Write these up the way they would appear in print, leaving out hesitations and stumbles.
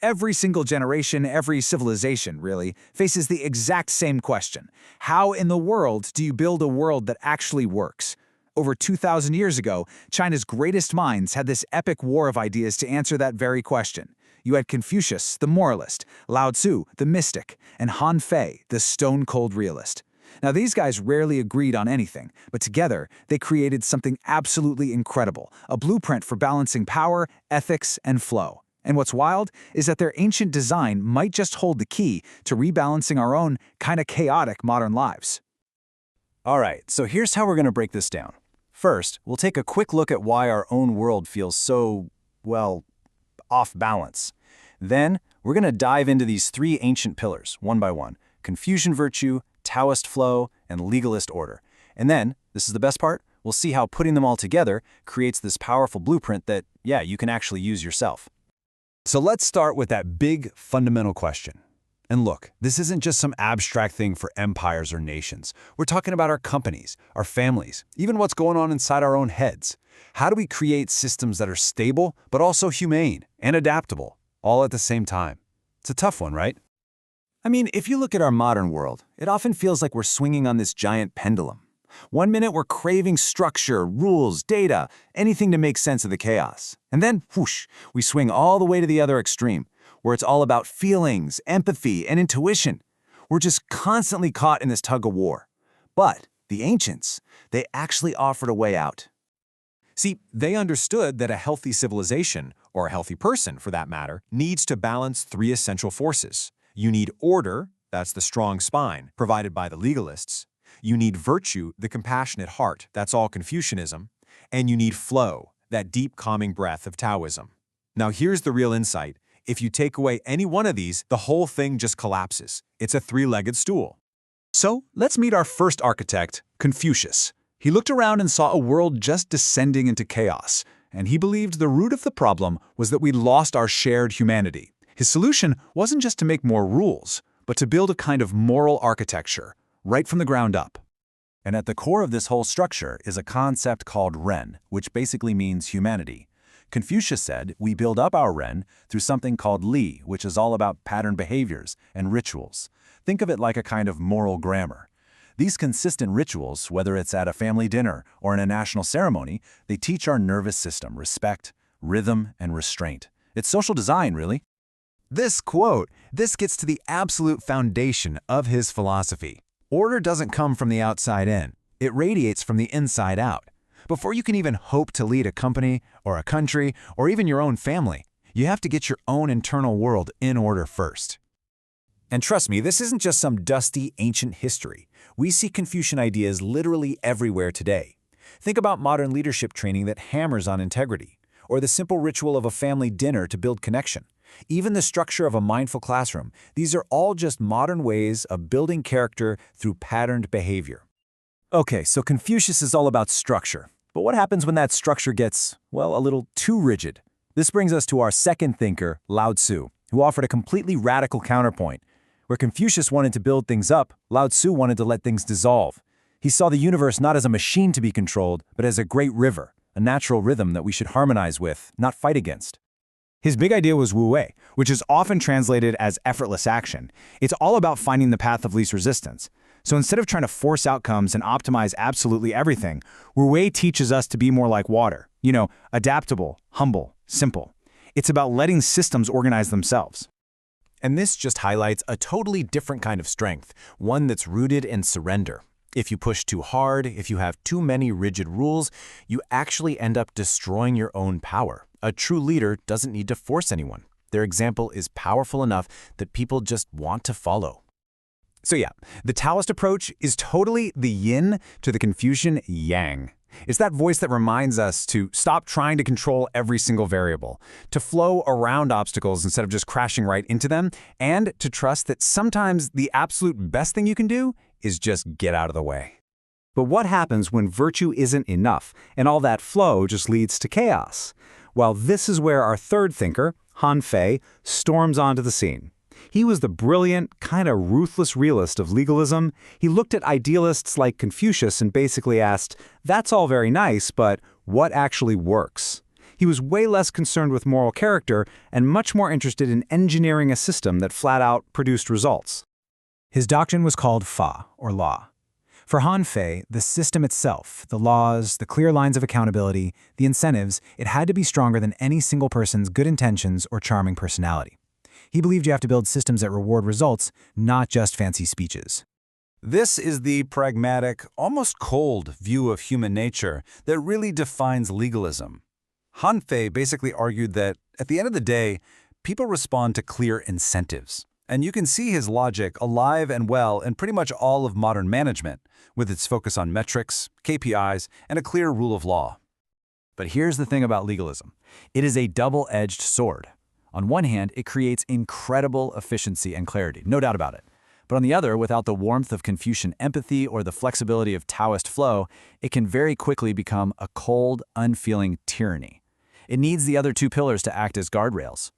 Every single generation, every civilization, really, faces the exact same question. How in the world do you build a world that actually works? Over 2,000 years ago, China's greatest minds had this epic war of ideas to answer that very question. You had Confucius, the moralist, Lao Tzu, the mystic, and Han Fei, the stone-cold realist. Now, these guys rarely agreed on anything, but together, they created something absolutely incredible, a blueprint for balancing power, ethics, and flow. And what's wild is that their ancient design might just hold the key to rebalancing our own kind of chaotic modern lives. All right, so here's how we're going to break this down. First, we'll take a quick look at why our own world feels so, well, off balance. Then, we're going to dive into these three ancient pillars, one by one: Confucian virtue, Taoist flow, and legalist order. And then, this is the best part, we'll see how putting them all together creates this powerful blueprint that, you can actually use yourself. So let's start with that big, fundamental question. And look, this isn't just some abstract thing for empires or nations. We're talking about our companies, our families, even what's going on inside our own heads. How do we create systems that are stable, but also humane and adaptable, all at the same time? It's a tough one, right? I mean, if you look at our modern world, it often feels like we're swinging on this giant pendulum. One minute we're craving structure, rules, data, anything to make sense of the chaos. And then, whoosh, we swing all the way to the other extreme, where it's all about feelings, empathy, and intuition. We're just constantly caught in this tug-of-war. But the ancients, they actually offered a way out. See, they understood that a healthy civilization, or a healthy person for that matter, needs to balance three essential forces. You need order, that's the strong spine, provided by the legalists. You need virtue, the compassionate heart, that's all Confucianism. And you need flow, that deep calming breath of Taoism. Now here's the real insight. If you take away any one of these, the whole thing just collapses. It's a three-legged stool. So, let's meet our first architect, Confucius. He looked around and saw a world just descending into chaos, and he believed the root of the problem was that we lost our shared humanity. His solution wasn't just to make more rules, but to build a kind of moral architecture, right from the ground up. And at the core of this whole structure is a concept called Ren, which basically means humanity. Confucius said we build up our Ren through something called Li, which is all about patterned behaviors and rituals. Think of it like a kind of moral grammar. These consistent rituals, whether it's at a family dinner or in a national ceremony, they teach our nervous system respect, rhythm, and restraint. It's social design, really. This gets to the absolute foundation of his philosophy. Order doesn't come from the outside in. It radiates from the inside out. Before you can even hope to lead a company or a country or even your own family, you have to get your own internal world in order first. And trust me, this isn't just some dusty, ancient history. We see Confucian ideas literally everywhere today. Think about modern leadership training that hammers on integrity, or the simple ritual of a family dinner to build connection. Even the structure of a mindful classroom, these are all just modern ways of building character through patterned behavior. Okay, so Confucius is all about structure. But what happens when that structure gets, well, a little too rigid? This brings us to our second thinker, Lao Tzu, who offered a completely radical counterpoint. Where Confucius wanted to build things up, Lao Tzu wanted to let things dissolve. He saw the universe not as a machine to be controlled, but as a great river, a natural rhythm that we should harmonize with, not fight against. His big idea was Wu Wei, which is often translated as effortless action. It's all about finding the path of least resistance. So instead of trying to force outcomes and optimize absolutely everything, Wu Wei teaches us to be more like water. Adaptable, humble, simple. It's about letting systems organize themselves. And this just highlights a totally different kind of strength, one that's rooted in surrender. If you push too hard, if you have too many rigid rules, you actually end up destroying your own power. A true leader doesn't need to force anyone. Their example is powerful enough that people just want to follow. So the Taoist approach is totally the yin to the Confucian yang. It's that voice that reminds us to stop trying to control every single variable, to flow around obstacles instead of just crashing right into them, and to trust that sometimes the absolute best thing you can do is just get out of the way. But what happens when virtue isn't enough, and all that flow just leads to chaos? Well, this is where our third thinker, Han Fei, storms onto the scene. He was the brilliant, kind of ruthless realist of legalism. He looked at idealists like Confucius and basically asked, that's all very nice, but what actually works? He was way less concerned with moral character and much more interested in engineering a system that flat out produced results. His doctrine was called Fa, or law. For Han Fei, the system itself, the laws, the clear lines of accountability, the incentives, it had to be stronger than any single person's good intentions or charming personality. He believed you have to build systems that reward results, not just fancy speeches. This is the pragmatic, almost cold view of human nature that really defines legalism. Han Fei basically argued that, at the end of the day, people respond to clear incentives. And you can see his logic alive and well in pretty much all of modern management, with its focus on metrics, KPIs, and a clear rule of law. But here's the thing about legalism. It is a double-edged sword. On one hand, it creates incredible efficiency and clarity, no doubt about it. But on the other, without the warmth of Confucian empathy or the flexibility of Taoist flow, it can very quickly become a cold, unfeeling tyranny. It needs the other two pillars to act as guardrails.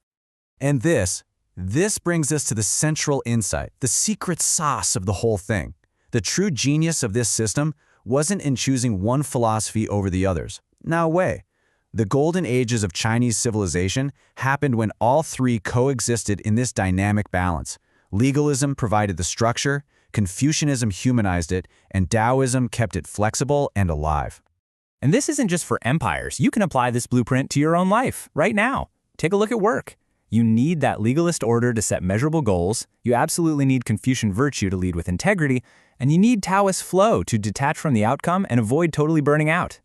And this brings us to the central insight, the secret sauce of the whole thing. The true genius of this system wasn't in choosing one philosophy over the others. No way. The golden ages of Chinese civilization happened when all three coexisted in this dynamic balance. Legalism provided the structure, Confucianism humanized it, and Taoism kept it flexible and alive. And this isn't just for empires. You can apply this blueprint to your own life, right now. Take a look at work. You need that legalist order to set measurable goals, you absolutely need Confucian virtue to lead with integrity, and you need Taoist flow to detach from the outcome and avoid totally burning out.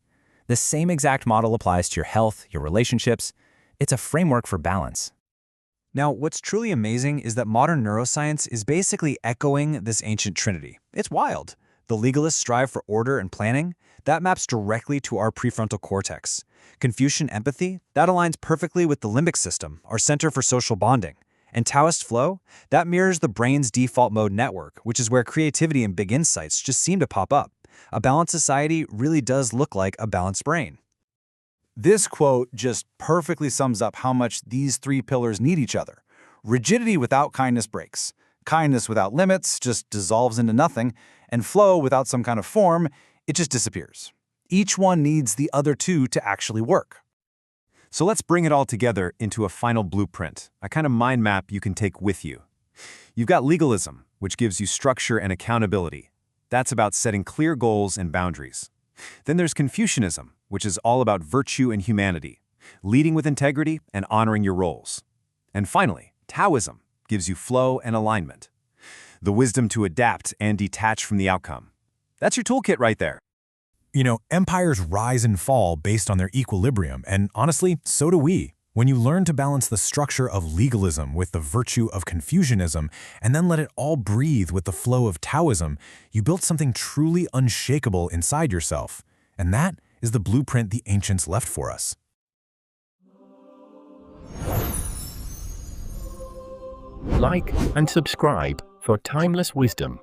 The same exact model applies to your health, your relationships. It's a framework for balance. Now, what's truly amazing is that modern neuroscience is basically echoing this ancient trinity. It's wild. The legalists strive for order and planning. That maps directly to our prefrontal cortex. Confucian empathy, that aligns perfectly with the limbic system, our center for social bonding. And Taoist flow, that mirrors the brain's default mode network, which is where creativity and big insights just seem to pop up. A balanced society really does look like a balanced brain. This quote just perfectly sums up how much these three pillars need each other. Rigidity without kindness breaks. Kindness without limits just dissolves into nothing, and flow without some kind of form, it just disappears. Each one needs the other two to actually work. So let's bring it all together into a final blueprint, a kind of mind map you can take with you. You've got legalism, which gives you structure and accountability. That's about setting clear goals and boundaries. Then there's Confucianism, which is all about virtue and humanity, leading with integrity and honoring your roles. And finally, Taoism gives you flow and alignment, the wisdom to adapt and detach from the outcome. That's your toolkit right there. You know, empires rise and fall based on their equilibrium, and honestly, so do we. When you learn to balance the structure of legalism with the virtue of Confucianism, and then let it all breathe with the flow of Taoism, you built something truly unshakable inside yourself. And that is the blueprint the ancients left for us. Like and subscribe for timeless wisdom.